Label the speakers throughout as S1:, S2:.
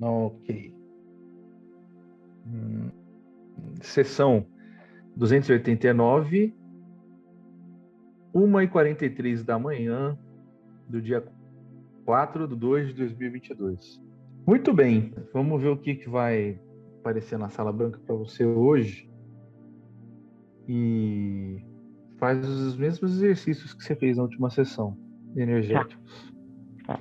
S1: Ok. Sessão 289, 1h43 da manhã do dia 4/2/2022. Muito bem, vamos ver o que vai aparecer na sala branca para você hoje. E faz os mesmos exercícios que você fez na última sessão, energéticos.
S2: Tá.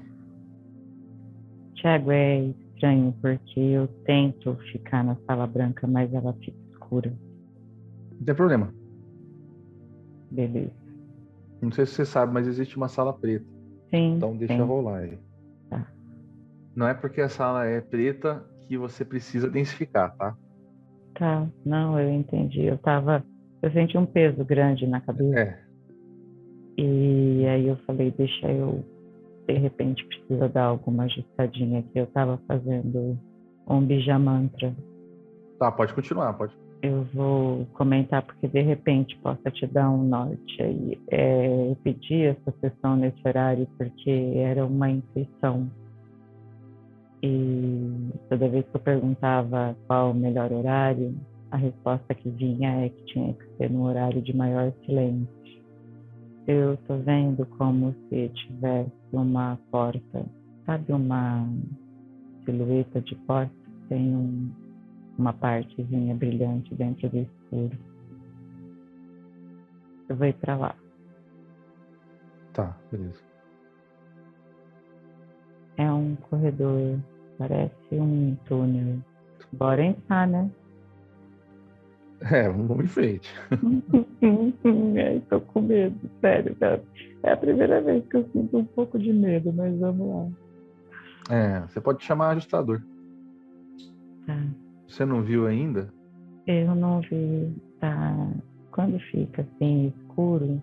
S2: Tiago, é estranho porque eu tento ficar na sala branca, mas ela fica escura.
S1: Não tem problema.
S2: Beleza.
S1: Não sei se você sabe, mas existe uma sala preta.
S2: Sim,
S1: Então deixa
S2: sim.
S1: rolar aí.
S2: Tá.
S1: Não é porque a sala é preta que você precisa densificar, tá?
S2: Tá, não, eu entendi. Eu senti um peso grande na cabeça.
S1: É.
S2: E aí eu falei, deixa eu, de repente, precisa dar alguma ajustadinha aqui. Eu tava fazendo um bija mantra.
S1: Tá, pode continuar, pode.
S2: Eu vou comentar porque de repente possa te dar um norte aí. Eu pedi essa sessão nesse horário porque era uma intuição. E toda vez que eu perguntava qual o melhor horário, a resposta que vinha é que tinha que ser no horário de maior silêncio. Eu estou vendo como se tivesse uma porta, sabe, uma silhueta de porta, tem uma partezinha brilhante dentro do escuro. Eu vou ir para lá.
S1: Tá, beleza.
S2: É um corredor, parece um túnel. Bora entrar, né?
S1: Vamos em frente.
S2: Tô com medo, sério. É a primeira vez que eu sinto um pouco de medo, mas vamos lá.
S1: Você pode chamar ajustador.
S2: Tá.
S1: Você não viu ainda?
S2: Eu não vi, tá? Quando fica assim escuro,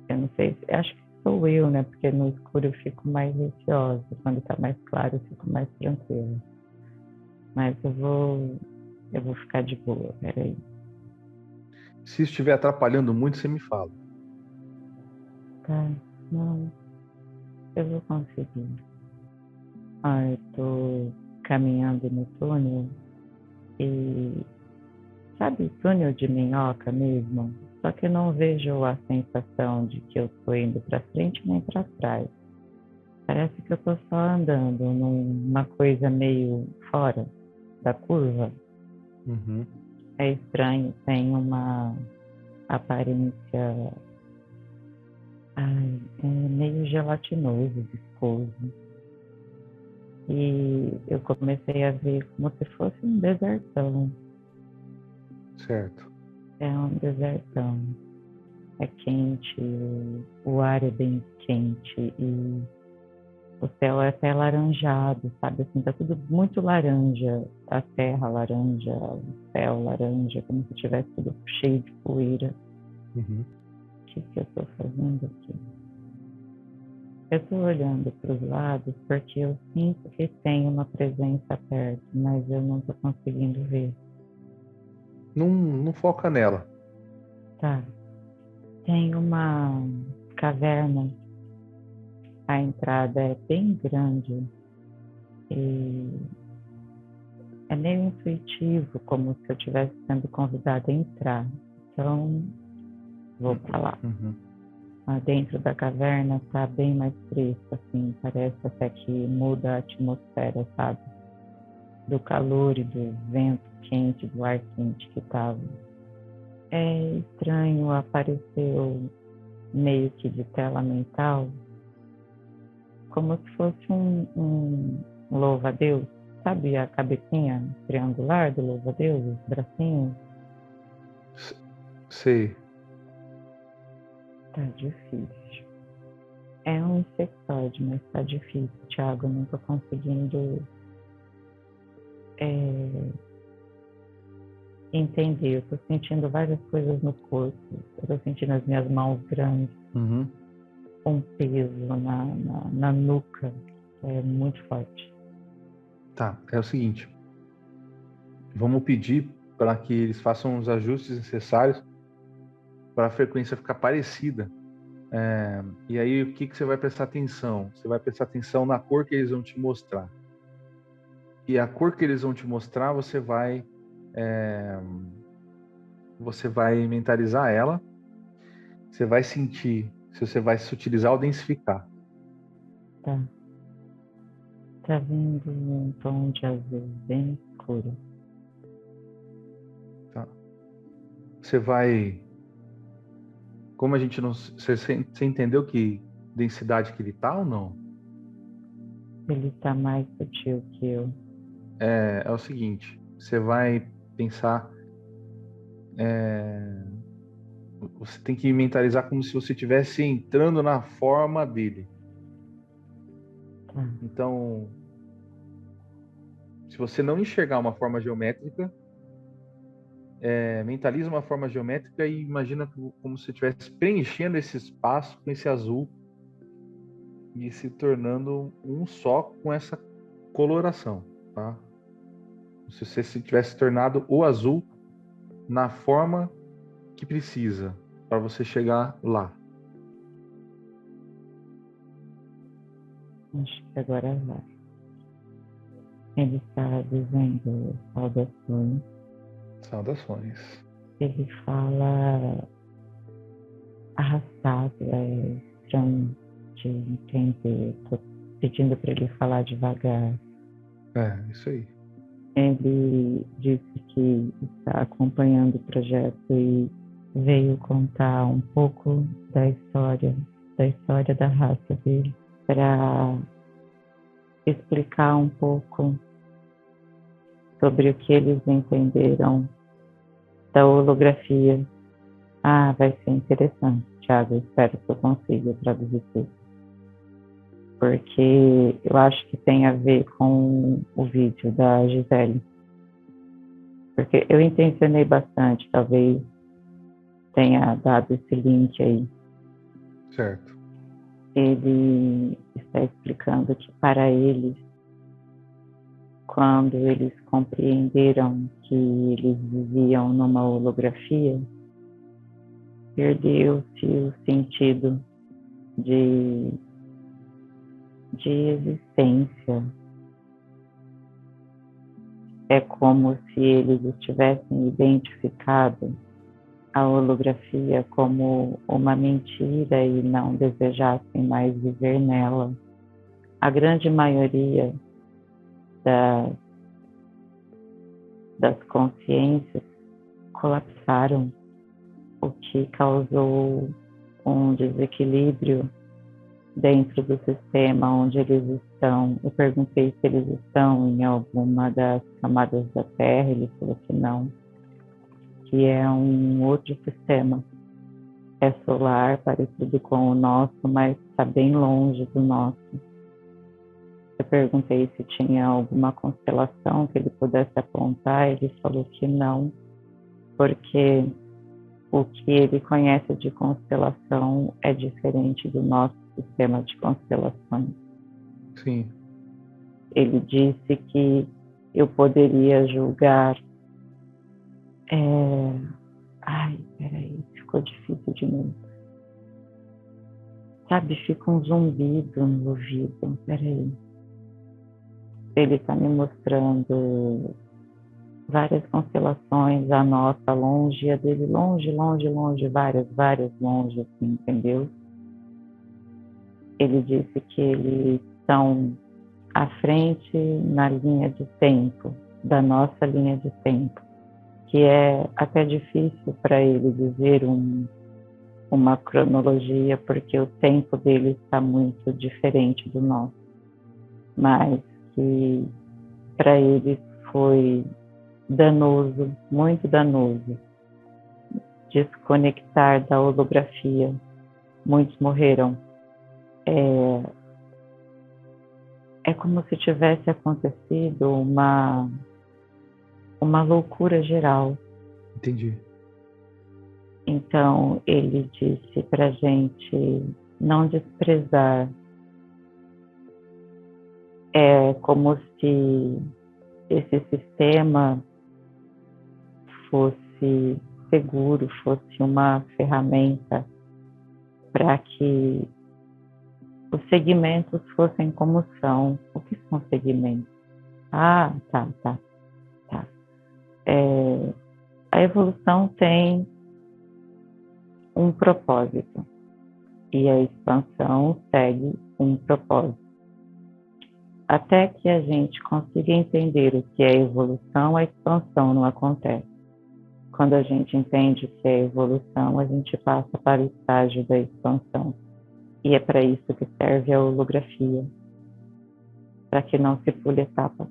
S2: eu não sei, acho que sou eu, né? Porque no escuro eu fico mais receosa. Quando tá mais claro, eu fico mais tranquila. Mas eu vou ficar de boa, peraí.
S1: Se estiver atrapalhando muito, você me fala.
S2: Tá, não, eu vou conseguir. Eu tô caminhando no túnel e sabe, túnel de minhoca mesmo? Só que eu não vejo a sensação de que eu tô indo para frente nem para trás. Parece que eu tô só andando numa coisa meio fora da curva.
S1: Uhum.
S2: É estranho, tem uma aparência é meio gelatinoso, viscoso. E eu comecei a ver como se fosse um desertão.
S1: Certo.
S2: É um desertão. É quente, o ar é bem quente e o céu é até laranjado, sabe? Assim, tá tudo muito laranja. A terra laranja, o céu laranja, como se tivesse tudo cheio de poeira.
S1: Uhum.
S2: O que eu estou fazendo aqui? Eu estou olhando para os lados porque eu sinto que tem uma presença perto, mas eu não estou conseguindo ver.
S1: Não foca nela.
S2: Tá. Tem uma caverna. A entrada é bem grande e é meio intuitivo, como se eu estivesse sendo convidada a entrar. Então, vou para lá.
S1: Uhum.
S2: Dentro da caverna está bem mais fresco, assim, parece até que muda a atmosfera, sabe? Do calor e do vento quente, do ar quente que estava. É estranho, apareceu meio que de tela mental, como se fosse um louva-a-Deus. Sabe a cabecinha triangular do louva-a-Deus, os bracinhos?
S1: Sei.
S2: Tá difícil. É um insectoide, mas tá difícil, Thiago. Eu não tô conseguindo entender. Eu tô sentindo várias coisas no corpo. Eu tô sentindo as minhas mãos grandes,
S1: Uhum.
S2: um peso na nuca. É muito forte.
S1: Tá, é o seguinte. Vamos pedir para que eles façam os ajustes necessários para a frequência ficar parecida. E aí, o que você vai prestar atenção? Você vai prestar atenção na cor que eles vão te mostrar. E a cor que eles vão te mostrar, você vai mentalizar ela, você vai sentir se você vai se utilizar ou densificar.
S2: Tá. Tá vindo um tom de azul bem escuro.
S1: Tá. Você vai... Como a gente não... Você entendeu que densidade que ele tá ou não?
S2: Ele tá mais sutil que eu.
S1: É o seguinte, você vai pensar... Você tem que mentalizar como se você estivesse entrando na forma dele.
S2: Tá.
S1: Então, se você não enxergar uma forma geométrica, mentaliza uma forma geométrica e imagina como se estivesse preenchendo esse espaço com esse azul e se tornando um só com essa coloração, tá? Se você se tivesse tornado o azul na forma que precisa para você chegar lá.
S2: Acho que agora vai. Ele está dizendo saudações.
S1: Saudações.
S2: Ele fala arrastado, é estranho de entender. Estou pedindo para ele falar devagar.
S1: Isso aí.
S2: Ele disse que está acompanhando o projeto e veio contar um pouco da história da raça dele, para explicar um pouco sobre o que eles entenderam da holografia. Vai ser interessante, Thiago. Espero que eu consiga traduzir tudo. Porque eu acho que tem a ver com o vídeo da Gisele. Porque eu intencionei bastante, talvez tenha dado esse link aí.
S1: Certo.
S2: Ele está explicando que para eles, quando eles compreenderam que eles viviam numa holografia, perdeu-se o sentido de existência. É como se eles estivessem identificado a holografia como uma mentira e não desejassem mais viver nela. A grande maioria das consciências colapsaram, o que causou um desequilíbrio dentro do sistema onde eles estão. Eu perguntei se eles estão em alguma das camadas da Terra, ele falou que não, que é um outro sistema. É solar, parecido com o nosso, mas está bem longe do nosso. Eu perguntei se tinha alguma constelação que ele pudesse apontar, ele falou que não, porque o que ele conhece de constelação é diferente do nosso sistema de constelações.
S1: Sim.
S2: Ele disse que eu poderia julgar... peraí, ficou difícil de novo. Sabe, fica um zumbido no ouvido. Peraí. Ele está me mostrando várias constelações, a nossa longe, a dele longe, longe, longe, várias longe, assim, entendeu? Ele disse que eles estão à frente na linha de tempo, da nossa linha de tempo, que é até difícil para ele dizer uma cronologia, porque o tempo dele está muito diferente do nosso, mas que para ele foi danoso, muito danoso, desconectar da holografia. Muitos morreram. É como se tivesse acontecido uma loucura geral.
S1: Entendi.
S2: Então, ele disse para a gente não desprezar. É como se esse sistema fosse seguro, fosse uma ferramenta para que os segmentos fossem como são. O que são segmentos? Ah, tá. A evolução tem um propósito e a expansão segue um propósito. Até que a gente consiga entender o que é evolução, a expansão não acontece. Quando a gente entende o que é evolução, a gente passa para o estágio da expansão. E é para isso que serve a holografia, para que não se pule etapas.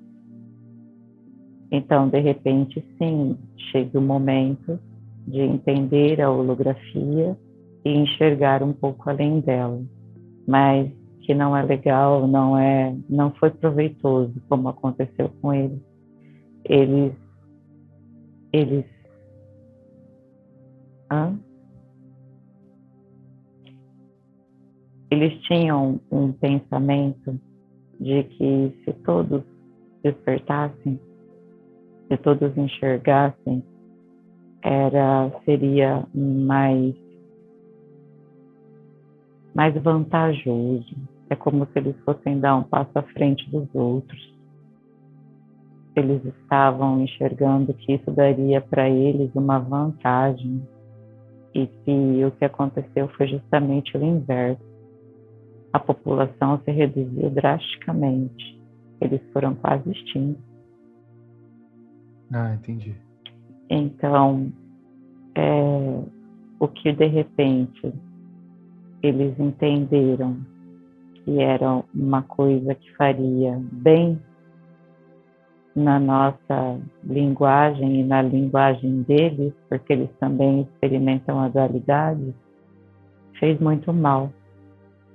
S2: Então, de repente, sim, chega o momento de entender a holografia e enxergar um pouco além dela, mas que não é legal, não foi proveitoso, como aconteceu com eles. Eles, hã? Eles tinham um pensamento de que se todos despertassem, se todos enxergassem, seria mais vantajoso. É como se eles fossem dar um passo à frente dos outros. Eles estavam enxergando que isso daria para eles uma vantagem e que o que aconteceu foi justamente o inverso. A população se reduziu drasticamente. Eles foram quase extintos.
S1: Ah, entendi.
S2: Então, o que de repente eles entenderam que era uma coisa que faria bem na nossa linguagem e na linguagem deles, porque eles também experimentam a dualidade, fez muito mal.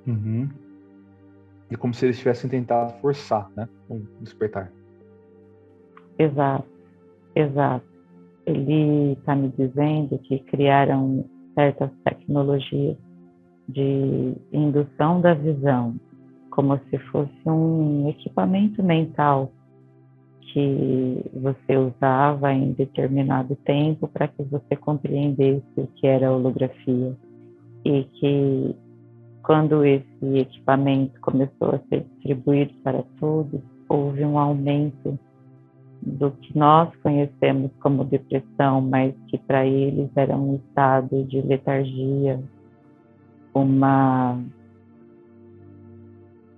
S1: Uhum. É como se eles tivessem tentado forçar, né? Um despertar.
S2: Exato. Ele está me dizendo que criaram certas tecnologias de indução da visão, como se fosse um equipamento mental que você usava em determinado tempo para que você compreendesse o que era holografia. E que quando esse equipamento começou a ser distribuído para todos, houve um aumento do que nós conhecemos como depressão, mas que para eles era um estado de letargia,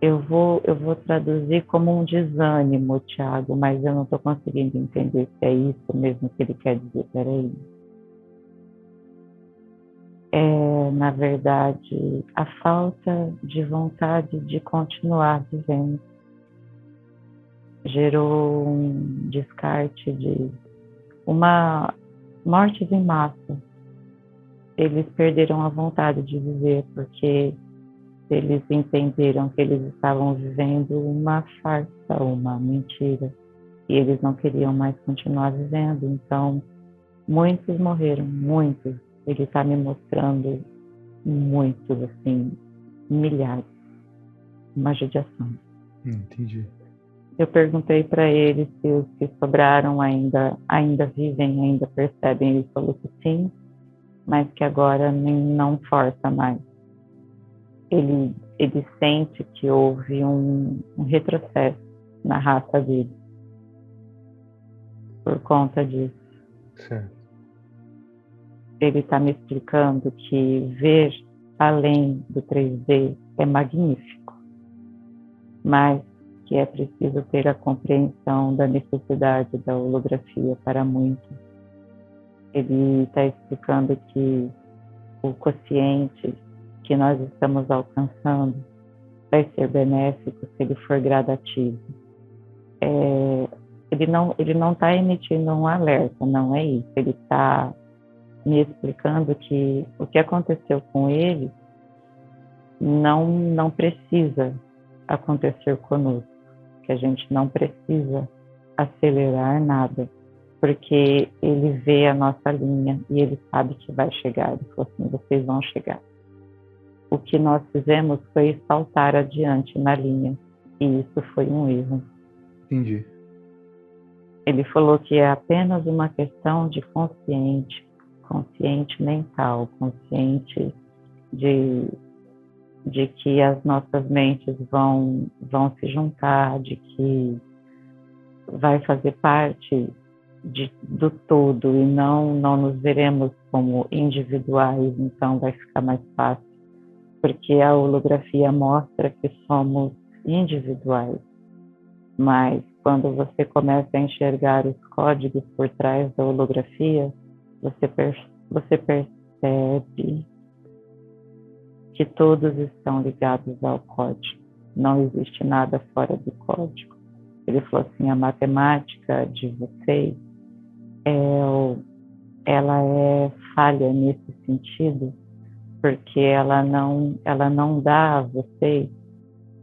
S2: eu vou traduzir como um desânimo, Tiago, mas eu não estou conseguindo entender se é isso mesmo que ele quer dizer. Peraí. Na verdade, a falta de vontade de continuar vivendo gerou um descarte de uma morte em massa. Eles perderam a vontade de viver porque eles entenderam que eles estavam vivendo uma farsa, uma mentira, e eles não queriam mais continuar vivendo. Então, muitos morreram, muitos. Ele está me mostrando muitos, assim, milhares. Uma judiação.
S1: Entendi.
S2: Eu perguntei para ele se os que sobraram ainda vivem, ainda percebem. Ele falou que sim, mas que agora não força mais. Ele sente que houve um retrocesso na raça dele por conta disso.
S1: Certo.
S2: Ele está me explicando que ver além do 3D é magnífico, mas que é preciso ter a compreensão da necessidade da holografia para muitos. Ele está explicando que o quociente que nós estamos alcançando vai ser benéfico se ele for gradativo. Ele não está emitindo um alerta, não é isso. Ele está me explicando que o que aconteceu com ele não precisa acontecer conosco, que a gente não precisa acelerar nada, porque ele vê a nossa linha e ele sabe que vai chegar. Ele falou assim, vocês vão chegar. O que nós fizemos foi saltar adiante na linha, e isso foi um erro.
S1: Entendi.
S2: Ele falou que é apenas uma questão de consciente mental, consciente de que as nossas mentes vão se juntar, de que vai fazer parte do todo e não nos veremos como individuais, então vai ficar mais fácil, porque a holografia mostra que somos individuais, mas quando você começa a enxergar os códigos por trás da holografia, você percebe que todos estão ligados ao código, não existe nada fora do código. Ele falou assim, a matemática de vocês, ela é falha nesse sentido, porque ela não dá a vocês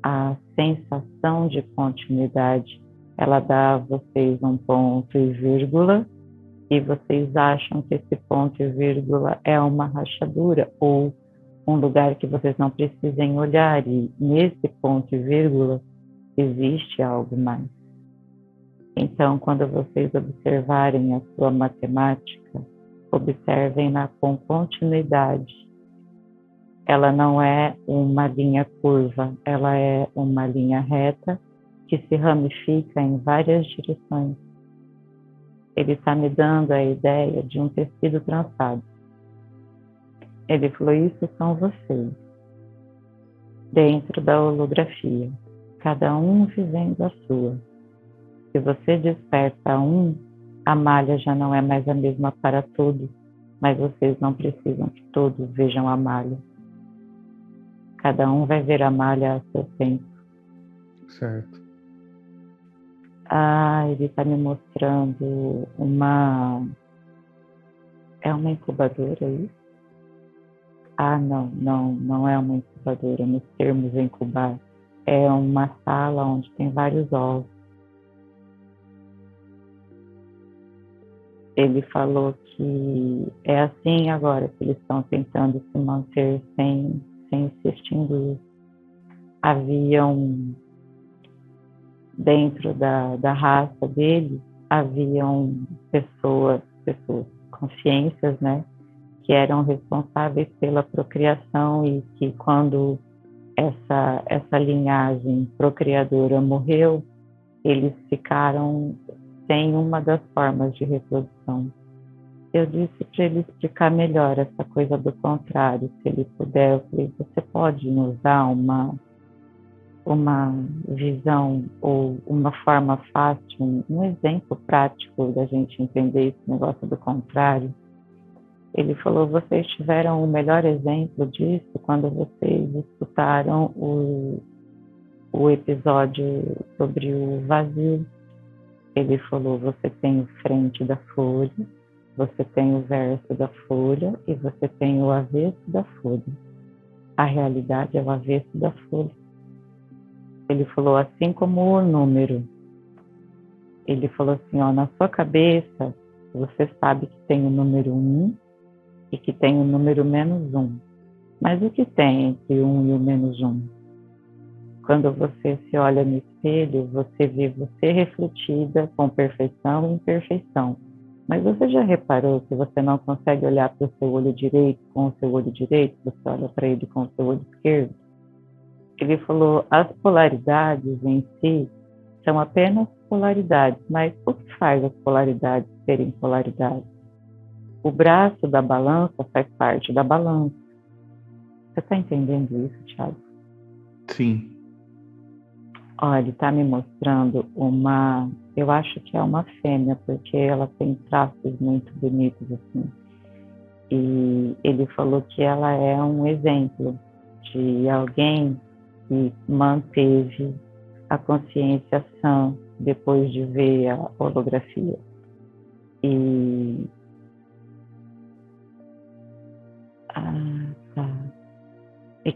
S2: a sensação de continuidade, ela dá a vocês um ponto e vírgula, e vocês acham que esse ponto e vírgula é uma rachadura, ou um lugar que vocês não precisem olhar, e nesse ponto e vírgula existe algo mais. Então, quando vocês observarem a sua matemática, observem-na com continuidade. Ela não é uma linha curva, ela é uma linha reta que se ramifica em várias direções. Ele está me dando a ideia de um tecido trançado. Ele falou, isso são vocês, dentro da holografia, cada um vivendo a sua. Se você desperta um, a malha já não é mais a mesma para todos, mas vocês não precisam que todos vejam a malha. Cada um vai ver a malha a seu tempo.
S1: Certo.
S2: Ele está me mostrando uma... É uma incubadora isso? Não é uma incubadora. Nos termos incubar, é uma sala onde tem vários ovos. Ele falou que é assim agora que eles estão tentando se manter sem se extinguir. Dentro da raça dele, haviam pessoas, consciências, né, que eram responsáveis pela procriação e que quando essa linhagem procriadora morreu, eles ficaram sem uma das formas de reprodução. Eu disse para ele explicar melhor essa coisa do contrário, se ele puder. Eu falei, você pode nos dar uma visão ou uma forma fácil, um exemplo prático da gente entender esse negócio do contrário? Ele falou, vocês tiveram o melhor exemplo disso quando vocês escutaram o episódio sobre o vazio. Ele falou, você tem o frente da folha, você tem o verso da folha e você tem o avesso da folha. A realidade é o avesso da folha. Ele falou, assim como o número. Ele falou assim, na sua cabeça, você sabe que tem o número 1 e que tem o número -1. Mas o que tem entre o 1 e o -1? Quando você se olha no espelho, você vê você refletida com perfeição e imperfeição. Mas você já reparou que você não consegue olhar para o seu olho direito com o seu olho direito? Você olha para ele com o seu olho esquerdo? Ele falou, as polaridades em si são apenas polaridades, mas o que faz as polaridades serem polaridades? O braço da balança faz parte da balança. Você está entendendo isso, Thiago?
S1: Sim.
S2: Olha, ele está me mostrando eu acho que é uma fêmea, porque ela tem traços muito bonitos assim. E ele falou que ela é um exemplo de alguém que manteve a consciência sã depois de ver a holografia. E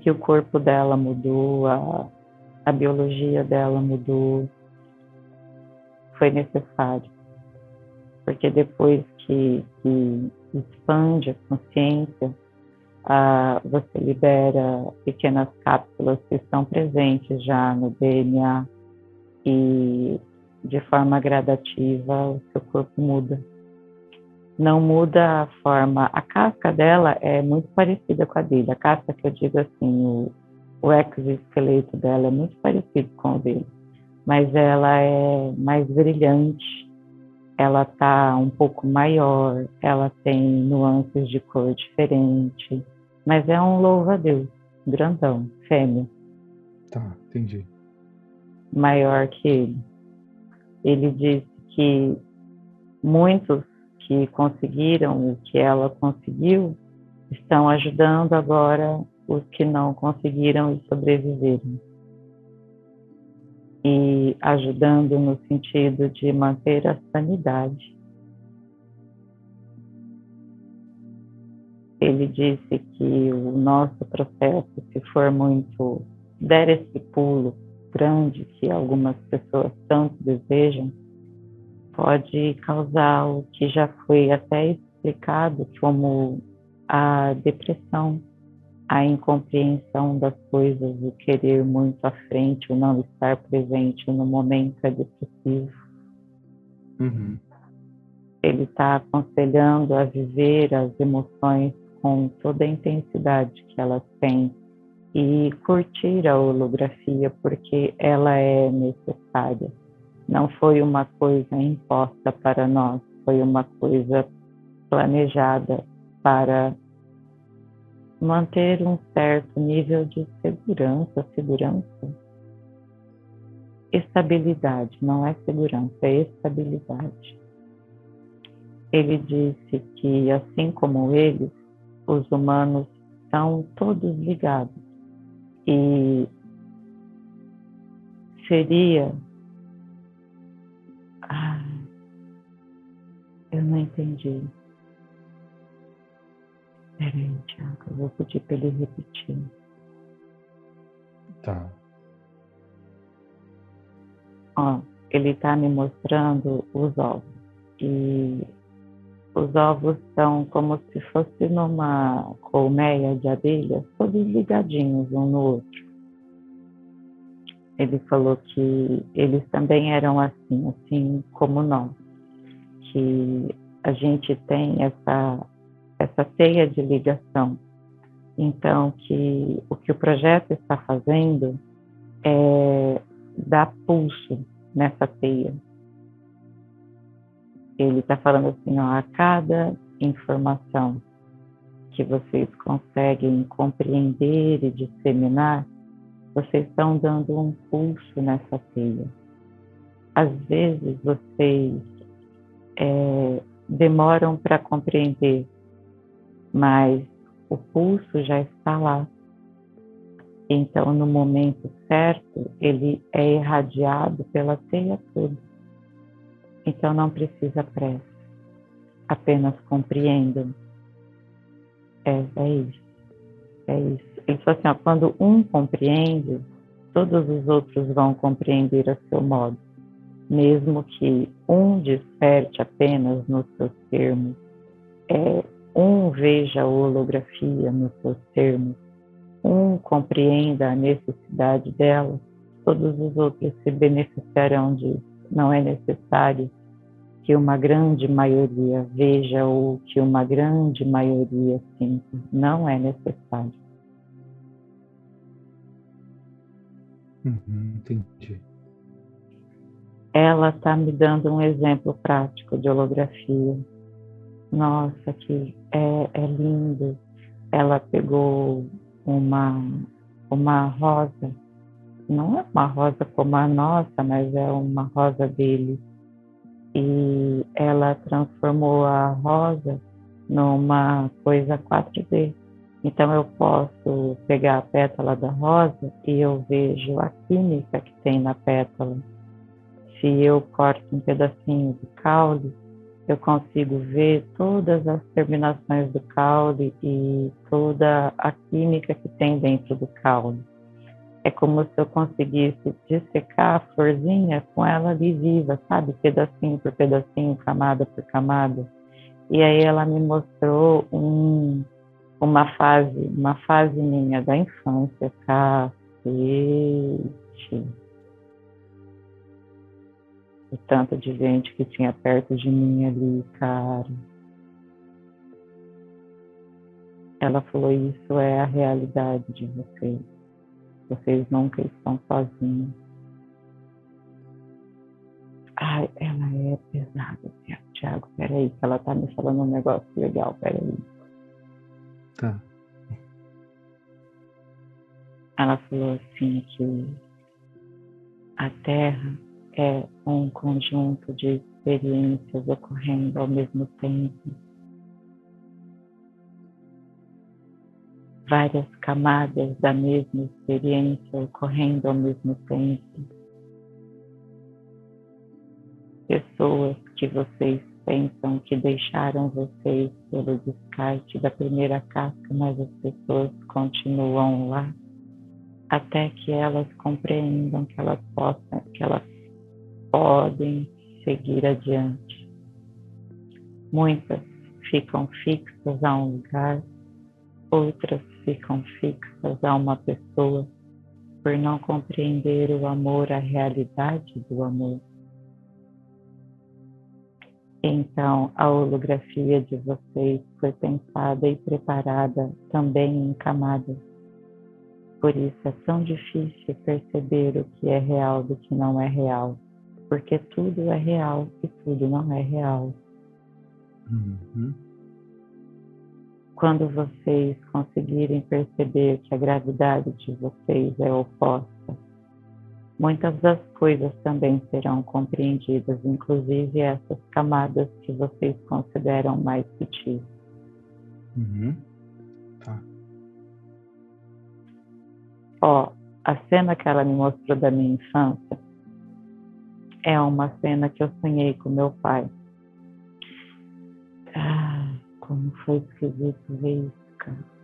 S2: que o corpo dela mudou, a biologia dela mudou. Foi necessário, porque depois que expande a consciência, você libera pequenas cápsulas que estão presentes já no DNA e de forma gradativa o seu corpo muda. Não muda a forma, a casca dela é muito parecida com a dele, a casca que eu digo assim, o exoesqueleto dela é muito parecido com o dele, mas ela é mais brilhante, ela está um pouco maior, ela tem nuances de cor diferente, mas é um louva-a-Deus, grandão, fêmea,
S1: Tá, entendi.
S2: maior que ele. Ele disse que muitos que conseguiram o que ela conseguiu estão ajudando agora os que não conseguiram e sobreviveram. E ajudando no sentido de manter a sanidade. Ele disse que o nosso processo, se for muito, der esse pulo grande que algumas pessoas tanto desejam, pode causar o que já foi até explicado como a depressão, a incompreensão das coisas, o querer muito à frente, o não estar presente no momento é depressivo.
S1: Uhum.
S2: Ele está aconselhando a viver as emoções com toda a intensidade que elas têm e curtir a holografia, porque ela é necessária. Não foi uma coisa imposta para nós, foi uma coisa planejada para manter um certo nível de segurança, estabilidade, não é segurança, é estabilidade. Ele disse que, assim como eles, os humanos são todos ligados e seria... eu não entendi. Peraí, Tiago, eu vou pedir para ele repetir.
S1: Tá.
S2: Ó, ele está me mostrando os ovos. E os ovos são como se fosse numa colmeia de abelhas, todos ligadinhos um no outro. Ele falou que eles também eram assim como nós, que a gente tem essa teia de ligação. Então, que o projeto está fazendo é dar pulso nessa teia. Ele está falando assim, ó, a cada informação que vocês conseguem compreender e disseminar, vocês estão dando um pulso nessa teia. Às vezes vocês demoram para compreender, mas o pulso já está lá. Então, no momento certo, ele é irradiado pela teia toda. Então, não precisa pressa. Apenas compreendam. É isso. É isso. Ele falou assim, ó, quando um compreende, todos os outros vão compreender a seu modo. Mesmo que um desperte apenas nos seus termos, um veja a holografia nos seus termos, um compreenda a necessidade dela, todos os outros se beneficiarão disso. Não é necessário que uma grande maioria veja ou que uma grande maioria sinta. Não é necessário.
S1: Entendi.
S2: Ela está me dando um exemplo prático de holografia. Nossa, que é lindo. Ela pegou uma rosa, não é uma rosa como a nossa, mas é uma rosa dele. E ela transformou a rosa numa coisa 4D. Então eu posso pegar a pétala da rosa e eu vejo a química que tem na pétala. Se eu corto um pedacinho do caule, eu consigo ver todas as terminações do caule e toda a química que tem dentro do caule. É como se eu conseguisse dissecar a florzinha com ela ali viva, sabe? Pedacinho por pedacinho, camada por camada. E aí ela me mostrou uma fase minha da infância, cacete. O tanto de gente que tinha perto de mim ali, cara. Ela falou, isso é a realidade de vocês. Vocês nunca estão sozinhos. Peraí, que ela tá me falando um negócio legal, peraí.
S1: Tá.
S2: Ela falou assim que a Terra é um conjunto de experiências ocorrendo ao mesmo tempo. Várias camadas da mesma experiência ocorrendo ao mesmo tempo. Pessoas que vocês pensam que deixaram vocês pelo descarte da primeira casca, mas as pessoas continuam lá até que elas compreendam que elas podem seguir adiante. Muitas ficam fixas a um lugar, outras ficam fixas a uma pessoa por não compreender o amor, a realidade do amor. Então, a holografia de vocês foi pensada e preparada também em camadas. Por isso é tão difícil perceber o que é real do que não é real, porque tudo é real e tudo não é real.
S1: Uhum.
S2: Quando vocês conseguirem perceber que a gravidade de vocês é oposta, muitas das coisas também serão compreendidas, inclusive essas camadas que vocês consideram mais sutis.
S1: Uhum. Tá.
S2: Ó, a cena que ela me mostrou da minha infância é uma cena que eu sonhei com meu pai. Ah, como foi esquisito ver isso, cara.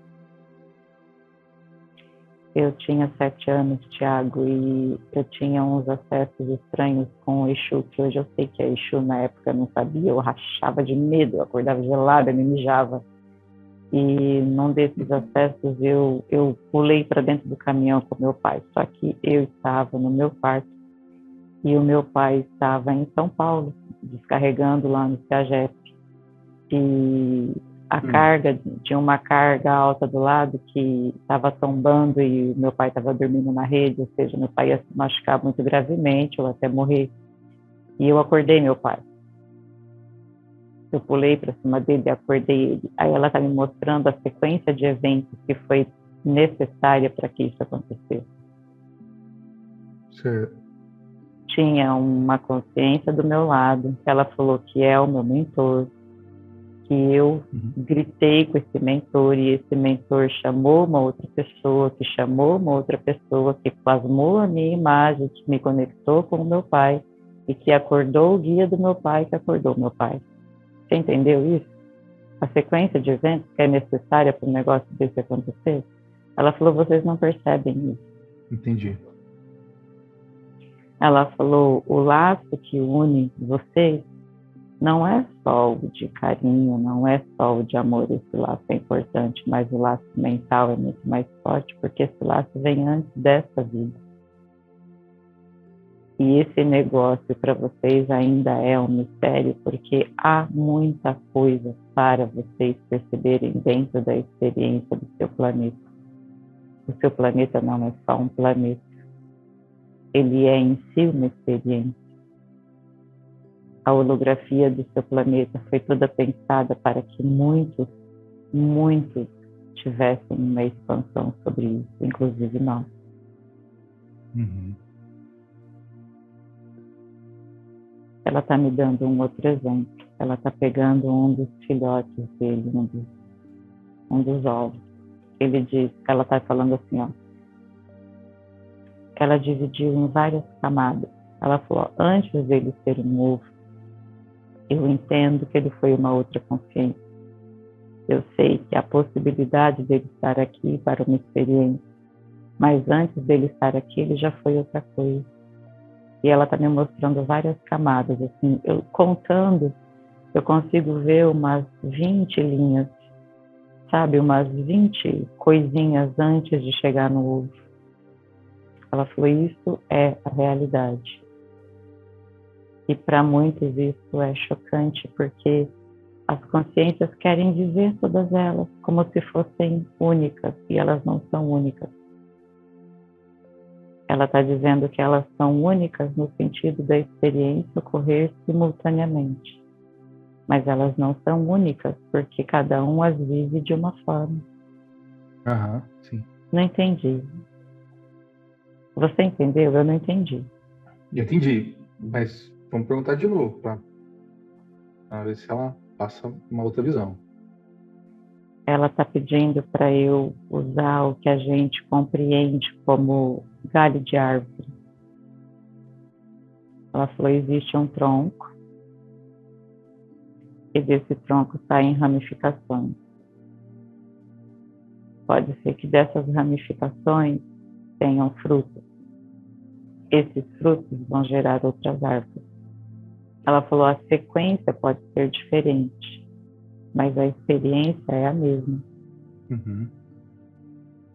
S2: Eu tinha 7 anos, Thiago, e eu tinha uns acessos estranhos com o Exu, que hoje eu sei que é Exu, na época eu não sabia, eu rachava de medo, eu acordava gelada, me mijava. E num desses acessos eu pulei para dentro do caminhão com meu pai, só que eu estava no meu quarto e o meu pai estava em São Paulo, descarregando lá no CEAGEP. E a carga, tinha uma carga alta do lado que estava tombando e meu pai estava dormindo na rede, ou seja, meu pai ia se machucar muito gravemente ou até morrer. E eu acordei meu pai. Eu pulei para cima dele e acordei ele. Aí ela está me mostrando a sequência de eventos que foi necessária para que isso acontecesse.
S1: Certo.
S2: Tinha uma consciência do meu lado, que ela falou que é o meu mentor, que eu gritei com esse mentor e esse mentor chamou uma outra pessoa, que chamou uma outra pessoa, que plasmou a minha imagem, que me conectou com o meu pai e que acordou o guia do meu pai, que acordou meu pai. Você entendeu isso? A sequência de eventos que é necessária para um negócio desse acontecer? Ela falou, vocês não percebem isso.
S1: Entendi.
S2: Ela falou, o laço que une vocês não é só o de carinho, não é só o de amor, esse laço é importante, mas o laço mental é muito mais forte, porque esse laço vem antes dessa vida. E esse negócio para vocês ainda é um mistério, porque há muita coisa para vocês perceberem dentro da experiência do seu planeta. O seu planeta não é só um planeta, ele é em si uma experiência. A holografia do seu planeta foi toda pensada para que muitos tivessem uma expansão sobre isso, inclusive nós.
S1: Uhum.
S2: Ela está me dando um outro exemplo. Ela está pegando um dos filhotes dele, um dos ovos. Ele diz, ela está falando assim, ó. Ela dividiu em várias camadas. Ela falou, antes dele ser um ovo, eu entendo que ele foi uma outra consciência. Eu sei que a possibilidade dele estar aqui para uma experiência, mas antes dele estar aqui, ele já foi outra coisa. E ela está me mostrando várias camadas, assim, eu contando, eu consigo ver umas 20 linhas, sabe, umas 20 coisinhas antes de chegar no ovo. Ela falou, isso é a realidade. E para muitos isso é chocante, porque as consciências querem viver todas elas como se fossem únicas, e elas não são únicas. Ela está dizendo que elas são únicas no sentido da experiência ocorrer simultaneamente. mas elas não são únicas, porque cada um as vive de uma forma.
S1: Aham, sim.
S2: Não entendi. Você entendeu? Eu não entendi.
S1: Entendi, mas vamos perguntar de novo para ver se ela passa uma outra visão.
S2: Ela está pedindo para eu usar o que a gente compreende como galho de árvore. Ela falou: existe um tronco, e desse tronco saem ramificações. Pode ser que dessas ramificações tenham frutos. Esses frutos vão gerar outras árvores. Ela falou: a sequência pode ser diferente, mas a experiência é a mesma.
S1: Uhum.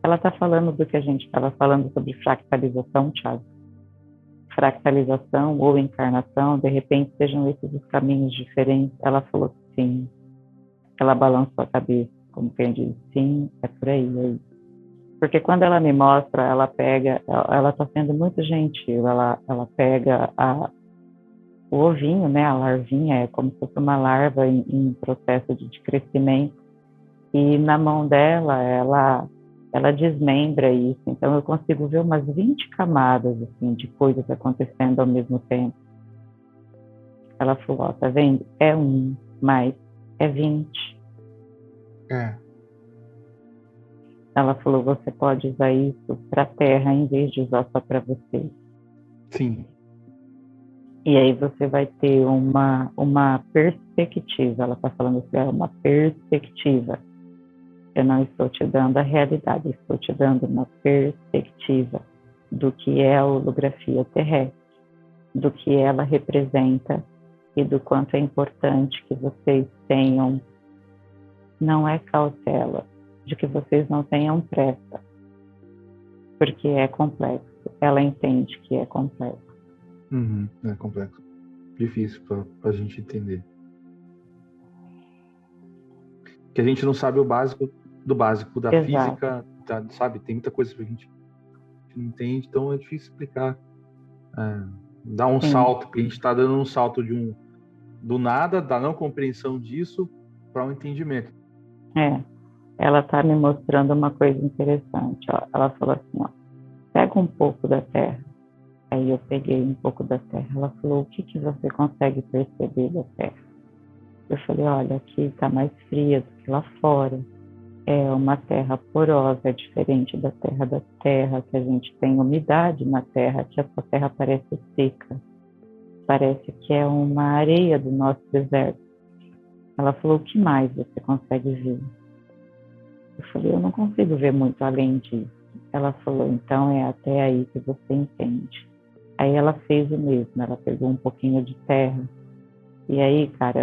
S2: Ela está falando do que a gente estava falando sobre fractalização, Thiago. Fractalização ou encarnação, de repente sejam esses os caminhos diferentes. Ela falou que sim. Ela balançou a cabeça, como quem diz, sim, é por aí, é isso. Porque quando ela me mostra, ela pega, ela está sendo muito gentil, ela pega o ovinho, né, a larvinha, é como se fosse uma larva em processo de crescimento, e na mão dela, ela desmembra isso. Então eu consigo ver umas 20 camadas assim, de coisas acontecendo ao mesmo tempo. Ela falou: ó, tá vendo? É um, mas é 20.
S1: É.
S2: Ela falou: você pode usar isso para a Terra em vez de usar só para você.
S1: Sim.
S2: E aí você vai ter uma perspectiva. Ela está falando assim: é uma perspectiva. Eu não estou te dando a realidade, estou te dando uma perspectiva do que é a holografia terrestre, do que ela representa e do quanto é importante que vocês tenham, não é cautela, de que vocês não tenham pressa, porque é complexo. Ela entende que é complexo.
S1: Uhum. É complexo. Difícil para a gente entender. Que a gente não sabe o básico do básico da
S2: Exato.
S1: física, sabe? Tem muita coisa que a gente não entende, então é difícil explicar. Dar um
S2: Sim.
S1: salto, porque a gente está dando um salto do nada, da não compreensão disso, para um entendimento.
S2: Ela está me mostrando uma coisa interessante. Ó. Ela falou assim: ó, pega um pouco da terra. Aí eu peguei um pouco da terra. Ela falou: o que você consegue perceber da terra? Eu falei: olha, aqui está mais fria do que lá fora. É uma terra porosa, é diferente da terra, que a gente tem umidade na terra, que essa terra parece seca. Parece que é uma areia do nosso deserto. Ela falou: o que mais você consegue ver? Eu falei: eu não consigo ver muito além disso. Ela falou: então é até aí que você entende. Aí ela fez o mesmo, ela pegou um pouquinho de terra. E aí, cara,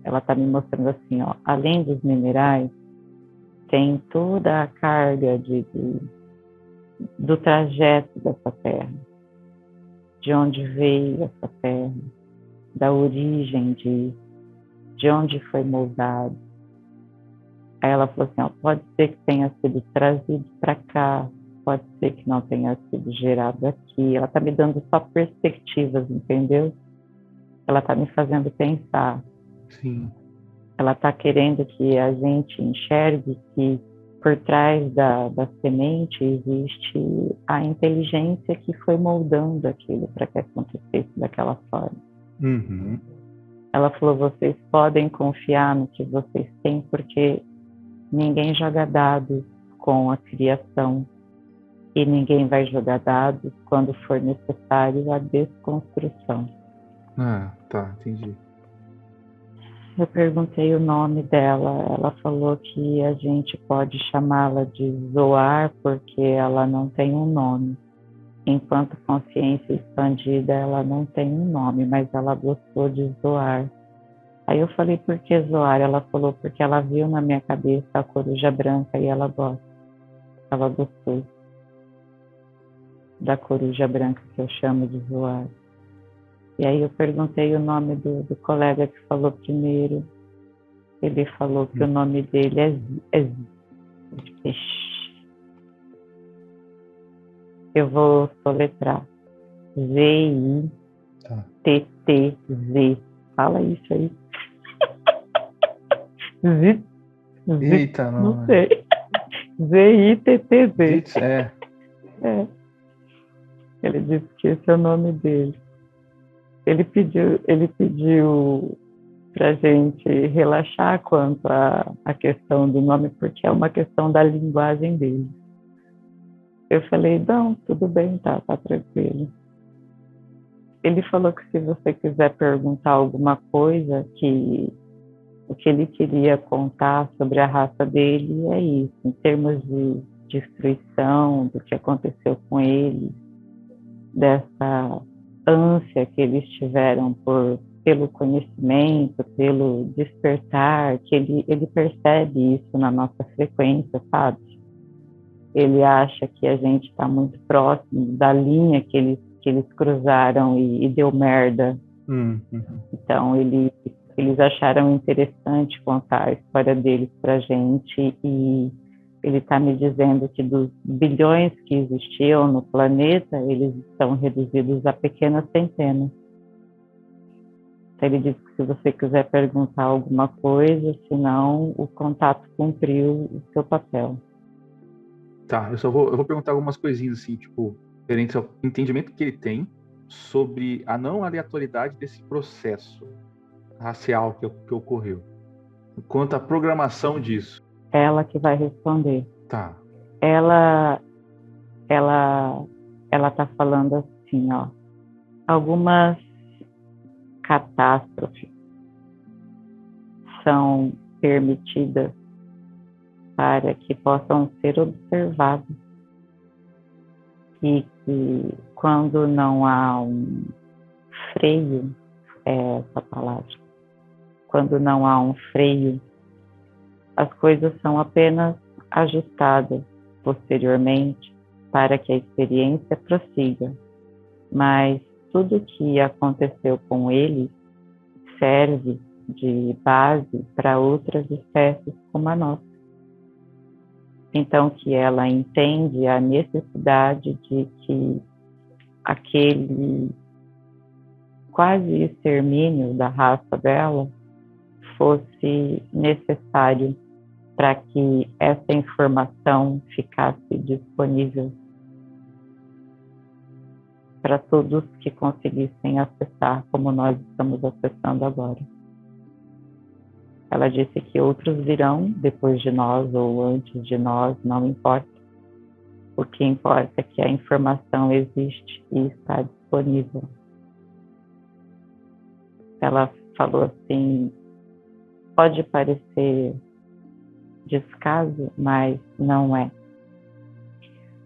S2: ela tá me mostrando assim, ó, além dos minerais, tem toda a carga do trajeto dessa terra, de onde veio essa terra, da origem de onde foi moldado. Aí ela falou assim: ó, pode ser que tenha sido trazido para cá, pode ser que não tenha sido gerado aqui. Ela está me dando só perspectivas, entendeu? Ela está me fazendo pensar.
S1: Sim.
S2: Ela está querendo que a gente enxergue que por trás da semente existe a inteligência que foi moldando aquilo para que acontecesse daquela forma.
S1: Uhum.
S2: Ela falou: vocês podem confiar no que vocês têm, porque ninguém joga dados com a criação e ninguém vai jogar dados quando for necessário a desconstrução.
S1: Ah, tá, entendi.
S2: Eu perguntei o nome dela, ela falou que a gente pode chamá-la de Zoar porque ela não tem um nome. Enquanto consciência expandida, ela não tem um nome, mas ela gostou de Zoar. Aí eu falei: por que Zoar? Ela falou: porque ela viu na minha cabeça a coruja branca e ela gosta. Ela gostou da coruja branca, que eu chamo de Zoar. E aí eu perguntei o nome do colega que falou primeiro. Ele falou que o nome dele é eu vou soletrar. Z-I-T-T-Z. fala isso aí. Z,
S1: Eita,
S2: não sei. Z-I-T-T-Z.
S1: Zitz,
S2: É. Ele disse que esse é o nome dele. Ele pediu pra gente relaxar quanto à questão do nome, porque é uma questão da linguagem dele. Eu falei, não, tudo bem, tá tranquilo. Ele falou que se você quiser perguntar alguma coisa, que o que ele queria contar sobre a raça dele é isso, em termos de destruição, do que aconteceu com ele, dessa ânsia que eles tiveram pelo conhecimento, pelo despertar, que ele percebe isso na nossa frequência, sabe? Ele acha que a gente está muito próximo da linha que eles cruzaram e deu merda. Então, eles acharam interessante contar a história deles para a gente, e ele está me dizendo que dos bilhões que existiam no planeta, eles estão reduzidos a pequenas centenas. Então, ele disse que se você quiser perguntar alguma coisa, senão o contato cumpriu o seu papel.
S1: Tá, eu vou perguntar algumas coisinhas assim, tipo, diferentes ao entendimento que ele tem sobre a não aleatoriedade desse processo racial que ocorreu. Quanto à programação disso.
S2: Ela que vai responder.
S1: Tá.
S2: Ela tá falando assim, ó, algumas catástrofes são permitidas para que possam ser observadas, e que quando não há um freio, é essa palavra, quando não há um freio, as coisas são apenas ajustadas posteriormente para que a experiência prossiga. Mas tudo que aconteceu com ele serve de base para outras espécies como a nossa. Então, que ela entende a necessidade de que aquele quase extermínio da raça dela fosse necessário para que essa informação ficasse disponível para todos que conseguissem acessar como nós estamos acessando agora. Ela disse que outros virão depois de nós ou antes de nós, não importa. O que importa é que a informação existe e está disponível. Ela falou assim, pode parecer descaso, mas não é.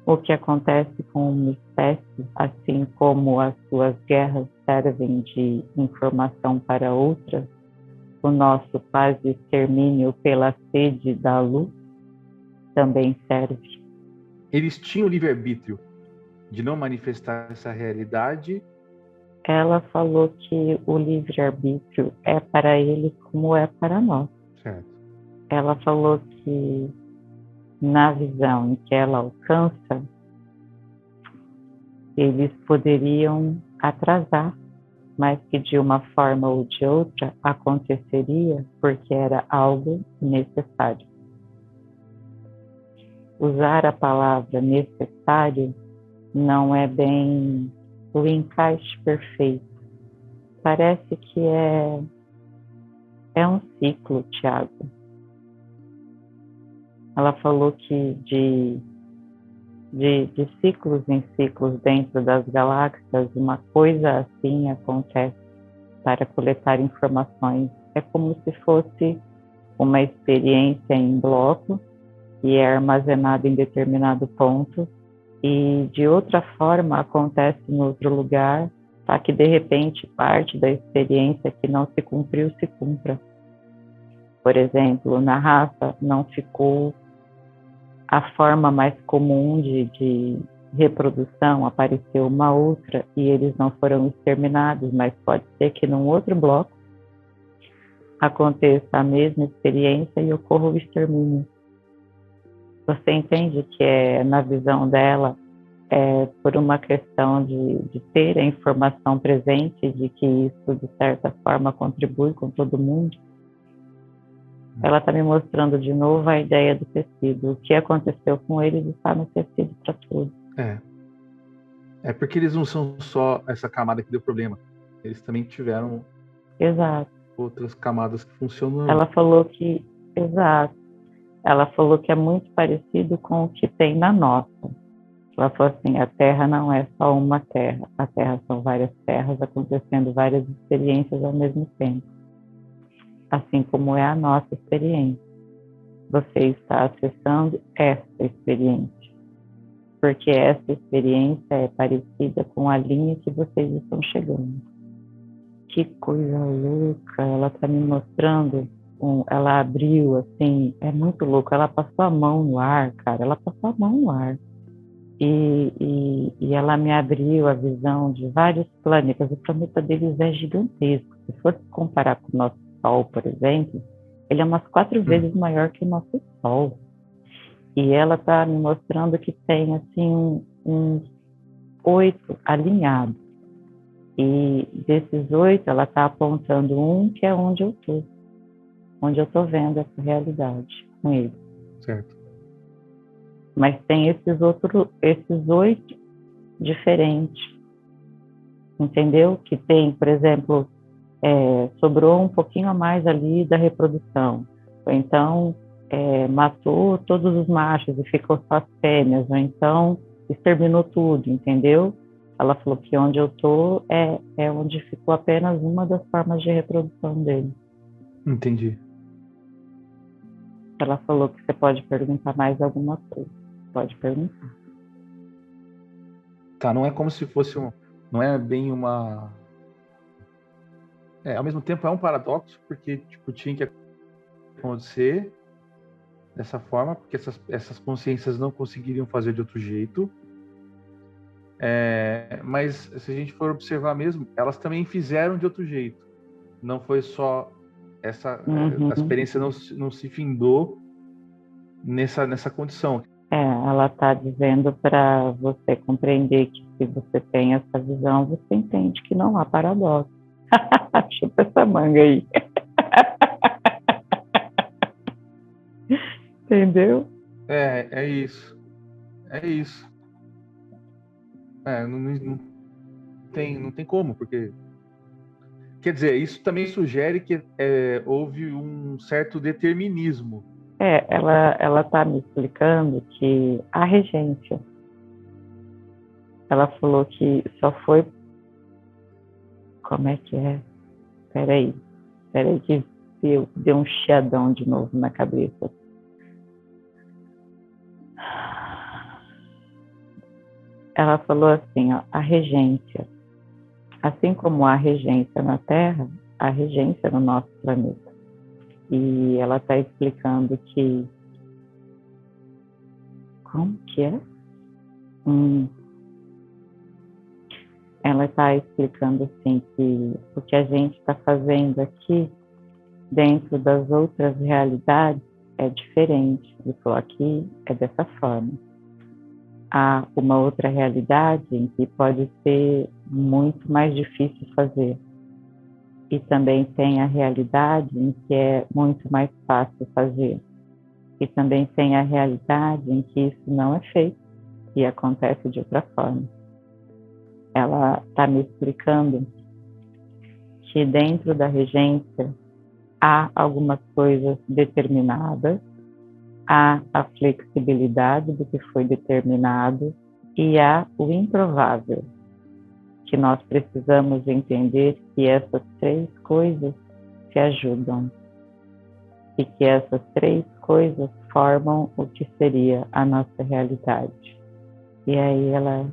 S2: O que acontece com uma espécie, assim como as suas guerras servem de informação para outras, o nosso quase extermínio pela sede da luz também serve.
S1: Eles tinham livre-arbítrio de não manifestar essa realidade?
S2: Ela falou que o livre-arbítrio é para eles como é para nós.
S1: Certo.
S2: Ela falou que na visão em que ela alcança, eles poderiam atrasar, mas que de uma forma ou de outra aconteceria porque era algo necessário. Usar a palavra necessário não é bem o encaixe perfeito. Parece que é um ciclo, Tiago. Ela falou que de ciclos em ciclos dentro das galáxias, uma coisa assim acontece para coletar informações. É como se fosse uma experiência em bloco que é armazenada em determinado ponto e de outra forma acontece em outro lugar, para que de repente parte da experiência que não se cumpriu se cumpra. Por exemplo, na raça não ficou a forma mais comum de reprodução, apareceu uma outra e eles não foram exterminados, mas pode ser que num outro bloco aconteça a mesma experiência e ocorra o extermínio. Você entende que na visão dela, por uma questão de ter a informação presente de que isso, de certa forma, contribui com todo mundo, ela está me mostrando de novo a ideia do tecido. O que aconteceu com eles está no tecido para tudo.
S1: É porque eles não são só essa camada que deu problema. Eles também tiveram
S2: Exato.
S1: outras camadas que funcionam.
S2: Ela falou que, exato. Ela falou que é muito parecido com o que tem na nossa. Ela falou assim, a Terra não é só uma Terra. A Terra são várias terras acontecendo várias experiências ao mesmo tempo. Assim como é a nossa experiência. Você está acessando essa experiência. Porque essa experiência é parecida com a linha que vocês estão chegando. Que coisa louca, ela está me mostrando, ela abriu assim, é muito louco, ela passou a mão no ar, cara, ela passou a mão no ar. E ela me abriu a visão de vários planetas, o planeta deles é gigantesco. Se fosse comparar com o nosso Sol, por exemplo, ele é umas 4 vezes maior que o nosso Sol. E ela está me mostrando que tem assim uns 8 alinhados. E desses 8, ela está apontando um que é onde eu estou vendo essa realidade com ele.
S1: Certo.
S2: Mas tem esses 8 diferentes, entendeu? Que tem, por exemplo, sobrou um pouquinho a mais ali da reprodução, ou então matou todos os machos e ficou só as fêmeas, ou então exterminou tudo, entendeu? Ela falou que onde eu estou é onde ficou apenas uma das formas de reprodução dele.
S1: Entendi.
S2: Ela falou que você pode perguntar mais alguma coisa. Pode perguntar.
S1: Tá, não é como se fosse não é bem uma... ao mesmo tempo é um paradoxo, porque tipo, tinha que acontecer dessa forma, porque essas consciências não conseguiriam fazer de outro jeito. Mas se a gente for observar mesmo, elas também fizeram de outro jeito. Não foi só a experiência não se findou nessa condição.
S2: Ela está dizendo para você compreender que se você tem essa visão, você entende que não há paradoxo. Chupa essa manga aí. Entendeu?
S1: É isso. É isso. Não tem como, porque... Quer dizer, isso também sugere que houve um certo determinismo.
S2: Ela está me explicando que a regência, ela falou que só foi... Como é que é? Peraí que deu um chiadão de novo na cabeça. Ela falou assim, ó, a regência, assim como há regência na Terra, há regência no nosso planeta. E ela está explicando que... Como que é? Ela está explicando assim que o que a gente está fazendo aqui dentro das outras realidades é diferente. Ele falou, aqui é dessa forma. Há uma outra realidade em que pode ser muito mais difícil fazer. E também tem a realidade em que é muito mais fácil fazer. E também tem a realidade em que isso não é feito e acontece de outra forma. Ela está me explicando que dentro da regência há algumas coisas determinadas, há a flexibilidade do que foi determinado e há o improvável, que nós precisamos entender que essas 3 coisas se ajudam e que essas 3 coisas formam o que seria a nossa realidade. E aí ela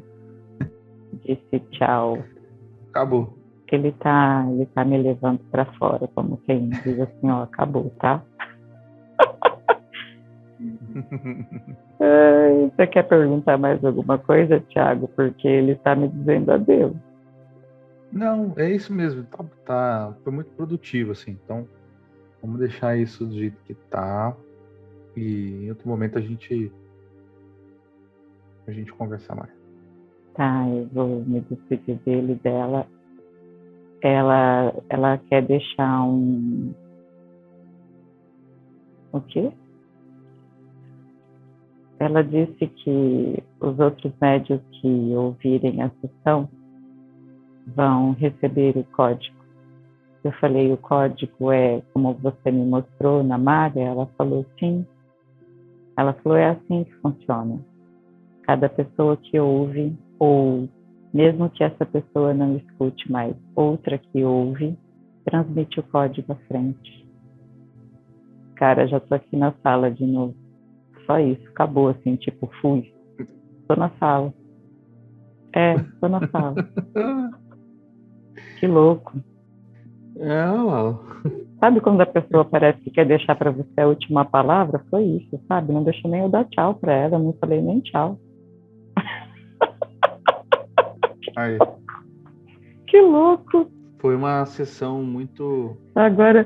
S2: disse tchau.
S1: Acabou.
S2: Ele tá me levando para fora, como quem diz assim, ó, acabou, tá? Você quer perguntar mais alguma coisa, Thiago? Porque ele está me dizendo adeus.
S1: Não, é isso mesmo. Foi muito produtivo, assim. Então, vamos deixar isso do jeito que tá. E em outro momento a gente conversa mais.
S2: Tá, eu vou me despedir dele e dela. Ela quer deixar um... O quê? Ela disse que os outros médios que ouvirem a sessão vão receber o código. Eu falei, o código é como você me mostrou na Mária? Ela falou, sim. Ela falou, é assim que funciona. Cada pessoa que ouve, ou mesmo que essa pessoa não escute mais, outra que ouve, transmite o código à frente. Cara, já tô aqui na sala de novo. Só isso, acabou assim, tipo, fui. Tô na sala. Tô na sala. Que louco.
S1: Lá.
S2: Sabe quando a pessoa parece que quer deixar para você a última palavra? Foi isso, sabe? Não deixou nem eu dar tchau para ela, não falei nem tchau.
S1: Aí.
S2: Que louco!
S1: Foi uma sessão muito.
S2: Agora,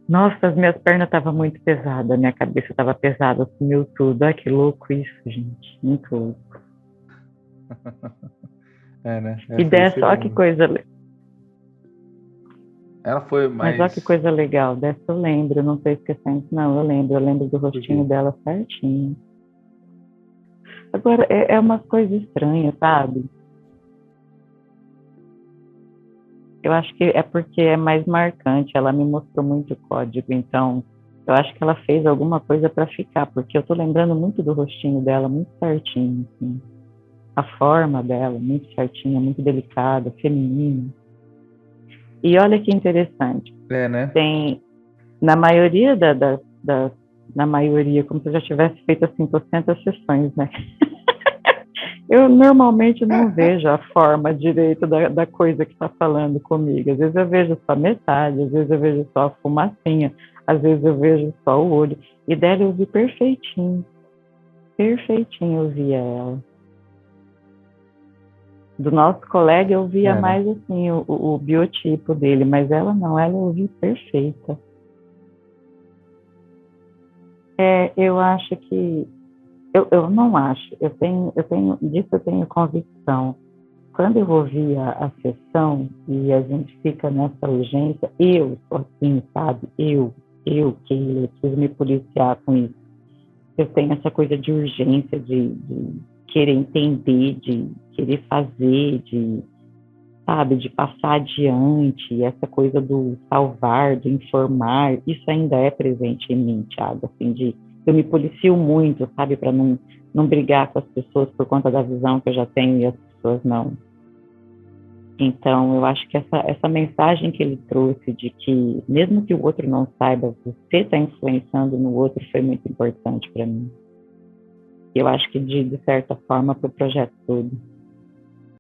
S2: nossa, as minhas pernas estavam muito pesadas, minha cabeça estava pesada, sumiu tudo. Ai, que louco isso, gente. Muito louco.
S1: Né?
S2: E
S1: Essa aí
S2: dessa,
S1: seria
S2: ó que coisa.
S1: Ela foi
S2: Mas ó que
S1: mais.
S2: coisa legal. Dessa eu lembro, não tô esquecendo. Não, eu lembro do rostinho dela certinho. Agora, é uma coisa estranha, sabe? Eu acho que é porque é mais marcante. Ela me mostrou muito código, então eu acho que ela fez alguma coisa para ficar, porque eu tô lembrando muito do rostinho dela, muito certinho, assim. A forma dela, muito certinha, muito delicada, feminina. E olha que interessante.
S1: Né?
S2: Tem, na maioria na maioria, como se eu já tivesse feito assim 200 sessões, né? Eu normalmente não vejo a forma direito da coisa que está falando comigo. Às vezes eu vejo só metade, às vezes eu vejo só a fumacinha, às vezes eu vejo só o olho. E dela eu vi perfeitinho. Perfeitinho eu via ela. Do nosso colega eu via mais assim o biotipo dele, mas ela não, ela eu vi perfeita. Eu acho que eu não acho, disso eu tenho convicção. Quando eu ouvi a sessão e a gente fica nessa urgência, eu sou assim, sabe? Eu que preciso me policiar com isso. Eu tenho essa coisa de urgência, de querer entender, de querer fazer, sabe, de passar adiante, essa coisa do salvar, do informar, isso ainda é presente em mim, Thiago, assim, eu me policio muito, sabe, para não brigar com as pessoas por conta da visão que eu já tenho e as pessoas não. Então, eu acho que essa mensagem que ele trouxe de que, mesmo que o outro não saiba, você está influenciando no outro, foi muito importante para mim. Eu acho que, de certa forma, para o projeto todo.